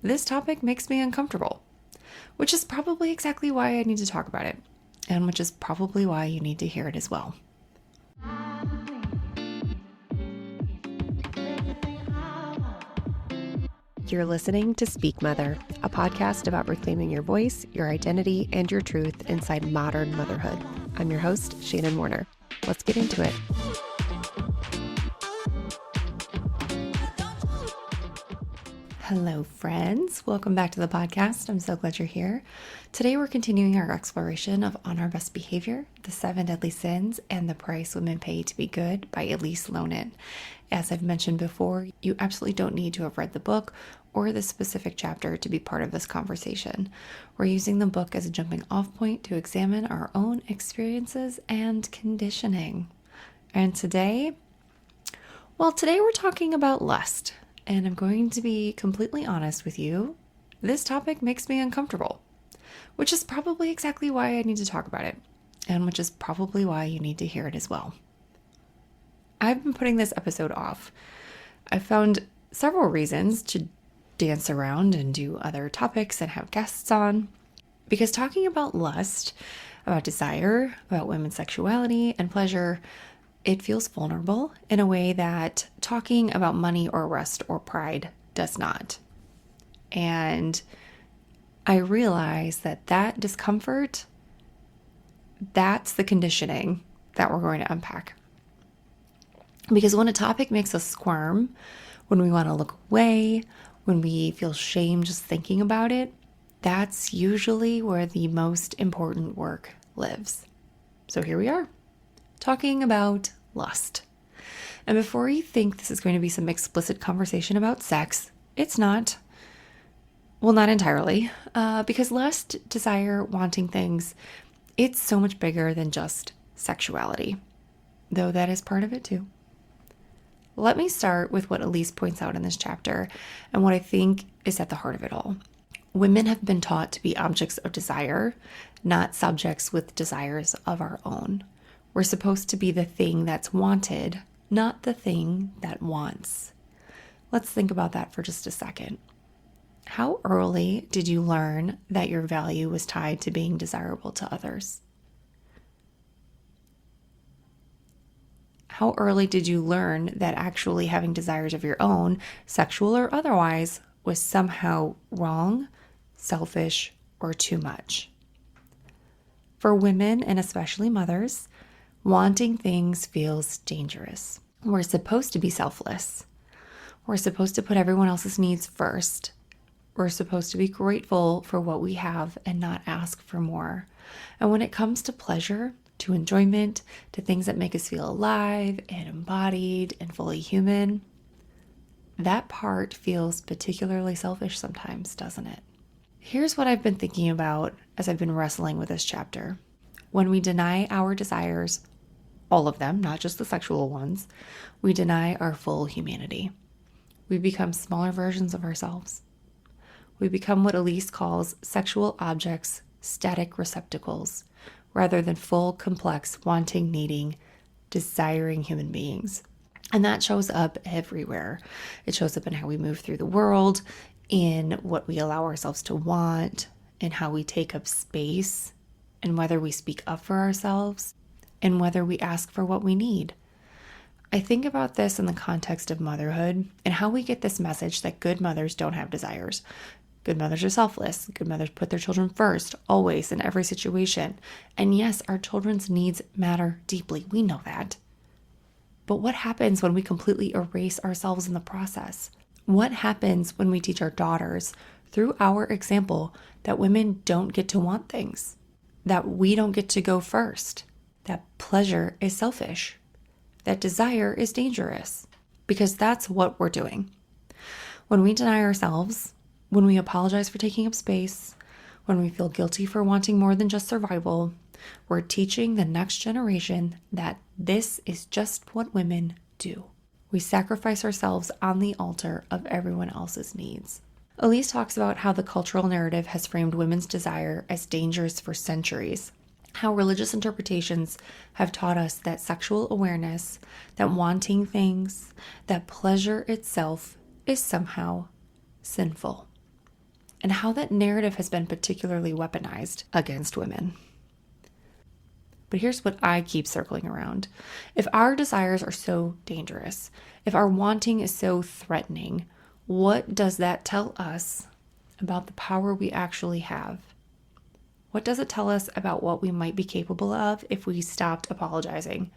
this topic makes me uncomfortable, which is probably exactly why I need to talk about it, and which is probably why you need to hear it as well. You're listening to Speak Mother, a podcast about reclaiming your voice, your identity, and your truth inside modern motherhood. I'm your host, Shannon Warner. Let's get into it. Hello, friends. Welcome back to the podcast. I'm so glad you're here. Today, we're continuing our exploration of On Our Best Behavior, The 7 Deadly Sins, and The Price Women Pay to Be Good by Elise Loehnen. As I've mentioned before, you absolutely don't need to have read the book or the specific chapter to be part of this conversation. We're using the book as a jumping off point to examine our own experiences and conditioning. And today we're talking about lust. And I'm going to be completely honest with you. This topic makes me uncomfortable, which is probably exactly why I need to talk about it, and which is probably why you need to hear it as well. I've been putting this episode off. I've found several reasons to dance around and do other topics and have guests on, because talking about lust, about desire, about women's sexuality and pleasure, it feels vulnerable in a way that talking about money or rest or pride does not. And I realize that discomfort, that's the conditioning that we're going to unpack. Because when a topic makes us squirm, when we want to look away, when we feel shame just thinking about it, that's usually where the most important work lives. So here we are, talking about lust. And before you think this is going to be some explicit conversation about sex, it's not. Well, not entirely, because lust, desire, wanting things, it's so much bigger than just sexuality, though that is part of it too. Let me start with what Elise points out in this chapter and what I think is at the heart of it all. Women have been taught to be objects of desire, not subjects with desires of our own. We're supposed to be the thing that's wanted, not the thing that wants. Let's think about that for just a second. How early did you learn that your value was tied to being desirable to others? How early did you learn that actually having desires of your own, sexual or otherwise, was somehow wrong, selfish, or too much? For women, and especially mothers, wanting things feels dangerous. We're supposed to be selfless. We're supposed to put everyone else's needs first. We're supposed to be grateful for what we have and not ask for more. And when it comes to pleasure, to enjoyment, to things that make us feel alive and embodied and fully human, that part feels particularly selfish sometimes, doesn't it? Here's what I've been thinking about as I've been wrestling with this chapter. When we deny our desires, all of them, not just the sexual ones, we deny our full humanity. We become smaller versions of ourselves. We become what Elise calls sexual objects, static receptacles, rather than full, complex, wanting, needing, desiring human beings. And that shows up everywhere. It shows up in how we move through the world, in what we allow ourselves to want, in how we take up space, and whether we speak up for ourselves, and whether we ask for what we need. I think about this in the context of motherhood and how we get this message that good mothers don't have desires. Good mothers are selfless. Good mothers put their children first, always, in every situation. And yes, our children's needs matter deeply. We know that. But what happens when we completely erase ourselves in the process? What happens when we teach our daughters, through our example, that women don't get to want things? That we don't get to go first? That pleasure is selfish? That desire is dangerous? Because that's what we're doing. When we deny ourselves, when we apologize for taking up space, when we feel guilty for wanting more than just survival, we're teaching the next generation that this is just what women do. We sacrifice ourselves on the altar of everyone else's needs. Elise talks about how the cultural narrative has framed women's desire as dangerous for centuries, how religious interpretations have taught us that sexual awareness, that wanting things, that pleasure itself is somehow sinful. and how that narrative has been particularly weaponized against women. But here's what I keep circling around. If our desires are so dangerous, if our wanting is so threatening, what does that tell us about the power we actually have? What does it tell us about what we might be capable of if we stopped apologizing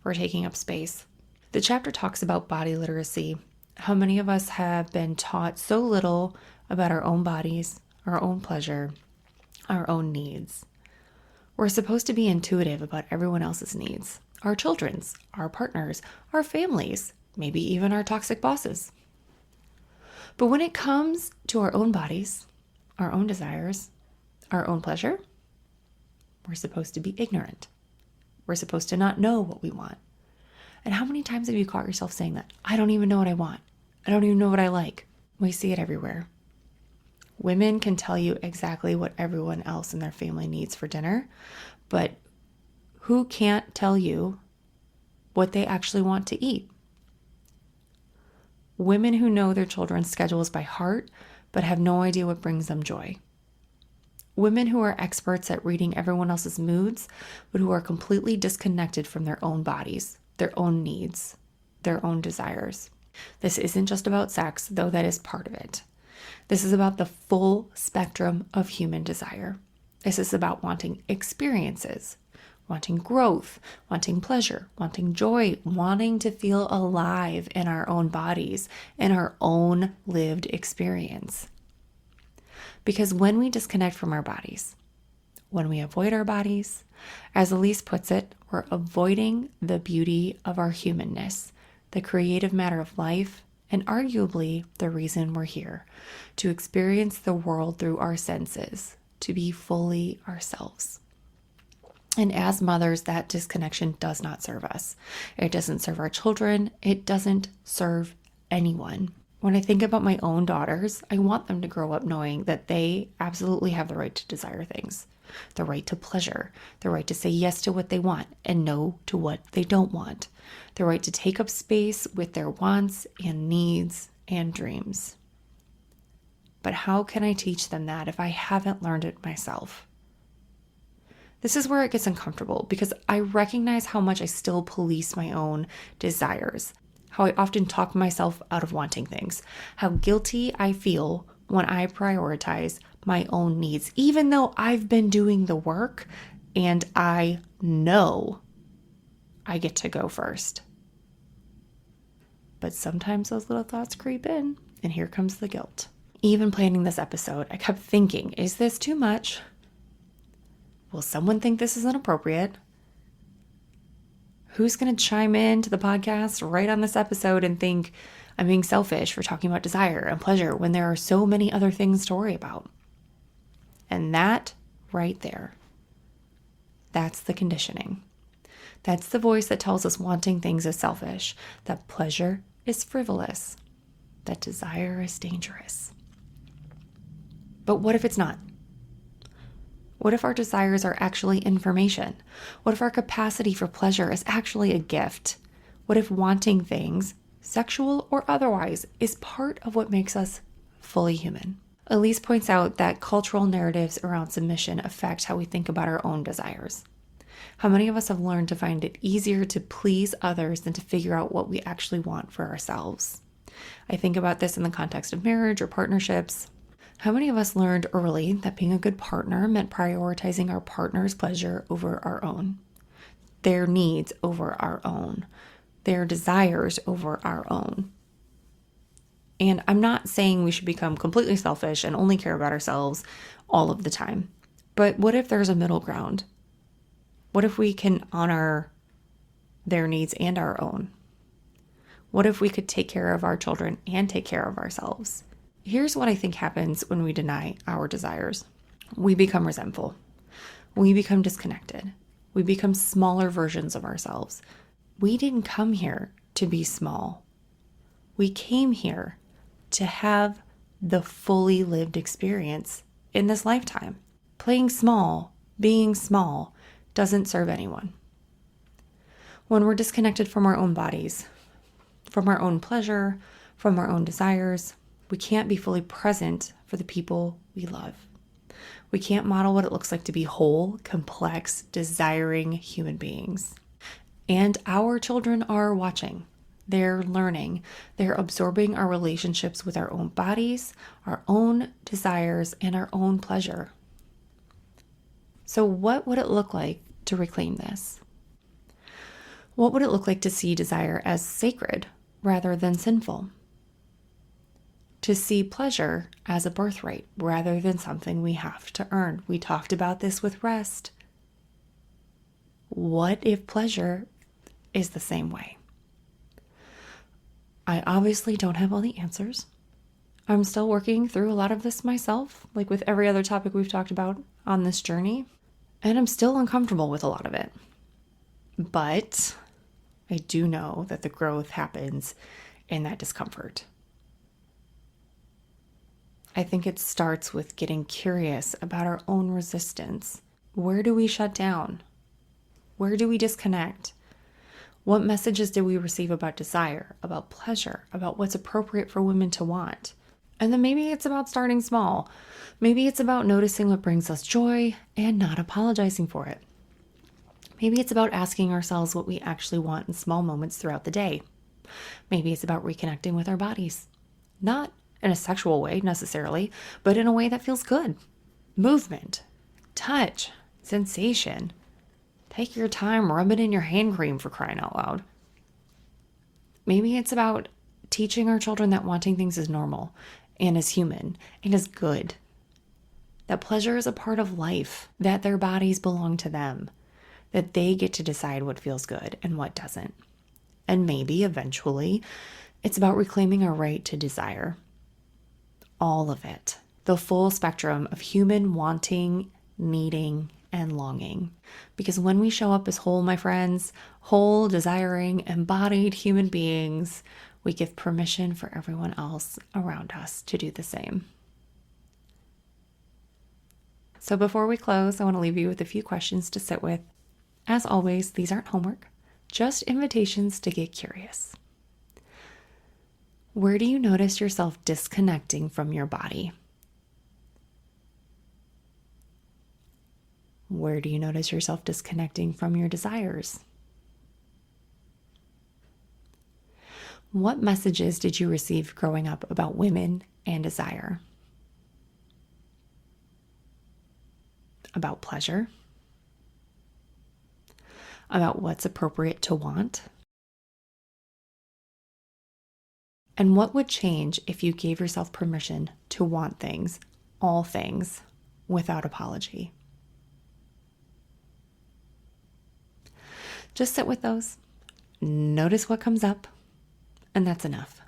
for taking up space? The chapter talks about body literacy, how many of us have been taught so little about our own bodies, our own pleasure, our own needs. We're supposed to be intuitive about everyone else's needs, our children's, our partners, our families, maybe even our toxic bosses. But when it comes to our own bodies, our own desires, our own pleasure, we're supposed to be ignorant. We're supposed to not know what we want. And how many times have you caught yourself saying that? I don't even know what I want. I don't even know what I like. We see it everywhere. Women can tell you exactly what everyone else in their family needs for dinner, but who can't tell you what they actually want to eat? Women who know their children's schedules by heart, but have no idea what brings them joy. Women who are experts at reading everyone else's moods, but who are completely disconnected from their own bodies, their own needs, their own desires. This isn't just about sex, though that is part of it. This is about the full spectrum of human desire. This is about wanting experiences, wanting growth, wanting pleasure, wanting joy, wanting to feel alive in our own bodies, in our own lived experience. Because when we disconnect from our bodies, when we avoid our bodies, as Elise puts it, we're avoiding the beauty of our humanness, the creative matter of life, and arguably the reason we're here, to experience the world through our senses, to be fully ourselves. And as mothers, that disconnection does not serve us. It doesn't serve our children. It doesn't serve anyone. When I think about my own daughters, I want them to grow up knowing that they absolutely have the right to desire things, the right to pleasure, the right to say yes to what they want and no to what they don't want, the right to take up space with their wants and needs and dreams. But how can I teach them that if I haven't learned it myself? This is where it gets uncomfortable because I recognize how much I still police my own desires, how I often talk myself out of wanting things, how guilty I feel when I prioritize my own needs, even though I've been doing the work and I know I get to go first. But sometimes those little thoughts creep in, and here comes the guilt. Even planning this episode, I kept thinking, is this too much? Will someone think this is inappropriate? Who's going to chime in to the podcast right on this episode and think I'm being selfish for talking about desire and pleasure when there are so many other things to worry about? And that right there, that's the conditioning. That's the voice that tells us wanting things is selfish, that pleasure is frivolous, that desire is dangerous. But what if it's not? What if our desires are actually information? What if our capacity for pleasure is actually a gift? What if wanting things, sexual or otherwise, is part of what makes us fully human? Elise points out that cultural narratives around submission affect how we think about our own desires. How many of us have learned to find it easier to please others than to figure out what we actually want for ourselves? I think about this in the context of marriage or partnerships. How many of us learned early that being a good partner meant prioritizing our partner's pleasure over our own, their needs over our own, their desires over our own? And I'm not saying we should become completely selfish and only care about ourselves all of the time. But what if there's a middle ground? What if we can honor their needs and our own? What if we could take care of our children and take care of ourselves? Here's what I think happens when we deny our desires. We become resentful. We become disconnected. We become smaller versions of ourselves. We didn't come here to be small. We came here to have the fully lived experience in this lifetime. Playing small, being small, doesn't serve anyone. When we're disconnected from our own bodies, from our own pleasure, from our own desires, We can't be fully present for the people we love. We can't model what it looks like to be whole, complex, desiring human beings. And our children are watching. They're learning. They're absorbing our relationships with our own bodies, our own desires, and our own pleasure. So what would it look like to reclaim this? What would it look like to see desire as sacred rather than sinful? To see pleasure as a birthright rather than something we have to earn. We talked about this with rest. What if pleasure is the same way? I obviously don't have all the answers. I'm still working through a lot of this myself, like with every other topic we've talked about on this journey, and I'm still uncomfortable with a lot of it. But I do know that the growth happens in that discomfort. I think it starts with getting curious about our own resistance. Where do we shut down? Where do we disconnect? What messages did we receive about desire, about pleasure, about what's appropriate for women to want? And then maybe it's about starting small. Maybe it's about noticing what brings us joy and not apologizing for it. Maybe it's about asking ourselves what we actually want in small moments throughout the day. Maybe it's about reconnecting with our bodies. Not in a sexual way necessarily, but in a way that feels good. Movement, touch, sensation. Take your time, rub it in your hand cream, for crying out loud. Maybe it's about teaching our children that wanting things is normal and is human and is good. That pleasure is a part of life, that their bodies belong to them, that they get to decide what feels good and what doesn't. And maybe eventually it's about reclaiming our right to desire. All of it, the full spectrum of human wanting, needing, and longing. Because when we show up as whole, my friends, whole, desiring, embodied human beings, we give permission for everyone else around us to do the same. So before we close, I want to leave you with a few questions to sit with. As always, these aren't homework, just invitations to get curious. Where do you notice yourself disconnecting from your body? Where do you notice yourself disconnecting from your desires? What messages did you receive growing up about women and desire? About pleasure? About what's appropriate to want? And what would change if you gave yourself permission to want things, all things, without apology? Just sit with those, notice what comes up, and that's enough.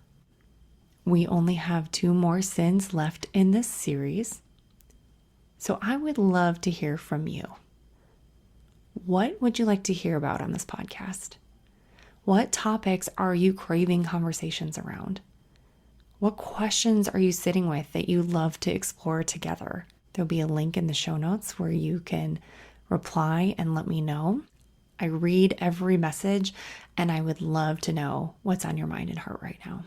We only have 2 more sins left in this series, so I would love to hear from you. What would you like to hear about on this podcast? What topics are you craving conversations around? What questions are you sitting with that you love to explore together? There'll be a link in the show notes where you can reply and let me know. I read every message, and I would love to know what's on your mind and heart right now.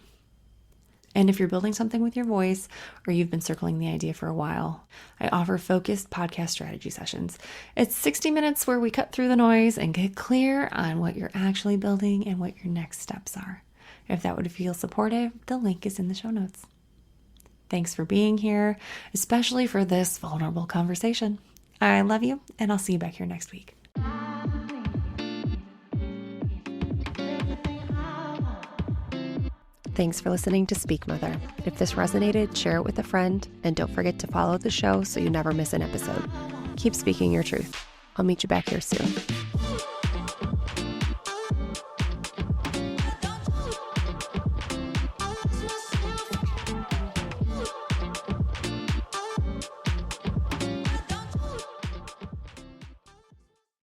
And if you're building something with your voice, or you've been circling the idea for a while, I offer focused podcast strategy sessions. It's 60 minutes where we cut through the noise and get clear on what you're actually building and what your next steps are. If that would feel supportive, the link is in the show notes. Thanks for being here, especially for this vulnerable conversation. I love you, and I'll see you back here next week. Thanks for listening to Speak Mother. If this resonated, share it with a friend, and don't forget to follow the show so you never miss an episode. Keep speaking your truth. I'll meet you back here soon.